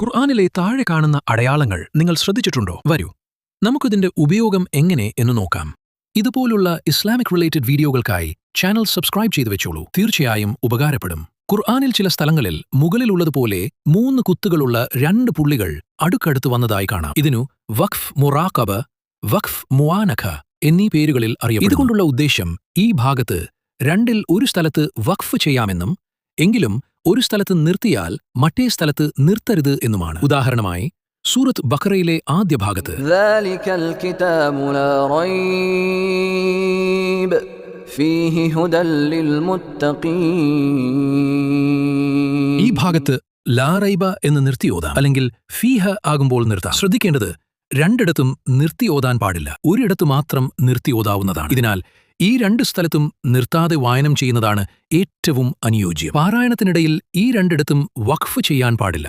ഖുർആനിലെ താഴെ കാണുന്ന അടയാളങ്ങൾ നിങ്ങൾ ശ്രദ്ധിച്ചിട്ടുണ്ടോ? വരൂ, നമുക്കിതിന്റെ ഉപയോഗം എങ്ങനെ എന്ന് നോക്കാം. ഇതുപോലുള്ള ഇസ്ലാമിക് റിലേറ്റഡ് വീഡിയോകൾക്കായി ചാനൽ സബ്സ്ക്രൈബ് ചെയ്തു വെച്ചോളൂ. തീർച്ചയായും ഉപകാരപ്പെടും. ഖുർആനിൽ ചില സ്ഥലങ്ങളിൽ മുകളിലുള്ളതുപോലെ 3 കുത്തുകളുള്ള 2 പുള്ളികൾ അടുക്കടുത്ത് വന്നതായി കാണാം. ഇതിനു വഖഫ് മുറാഖബ, വഖഫ് മുആനഖ എന്നീ പേരുകളിൽ അറിയപ്പെടുന്നു. ഇതുകൊണ്ടുള്ള ഉദ്ദേശം ഈ ഭാഗത്ത് 2-ൽ ഒരു സ്ഥലത്ത് വഖഫ് ചെയ്യാമെന്നും എങ്കിലും ഒരു സ്ഥലത്ത് നിർത്തിയാൽ മറ്റേ സ്ഥലത്ത് നിർത്തരുത് എന്നുമാണ്. ഉദാഹരണമായി സൂറത്ത് ബഖറയിലെ ആദ്യ ഭാഗത്ത് ദാലികൽ കിതാബു ലാ റൈബ ഫീഹി ഹുദൽ ലിൽ മുത്തഖീൻ. ഈ ഭാഗത്ത് ലാ റൈബ എന്ന് നിർത്തി ഓതാം, അല്ലെങ്കിൽ ഫീഹ ആകുമ്പോൾ നിർത്താം. ശ്രദ്ധിക്കേണ്ടത്, രണ്ടിടത്തും നിർത്തി ഓതാൻ പാടില്ല, ഒരിടത്തു മാത്രം നിർത്തി ഓതാവുന്നതാണ്. ഇതിനാൽ ഈ 2 സ്ഥലത്തും നിർത്താതെ വായനം ചെയ്യുന്നതാണ് ഏറ്റവും അനുയോജ്യം. പാരായണത്തിനിടയിൽ ഈ 2 വഖഫ് ചെയ്യാൻ പാടില്ല.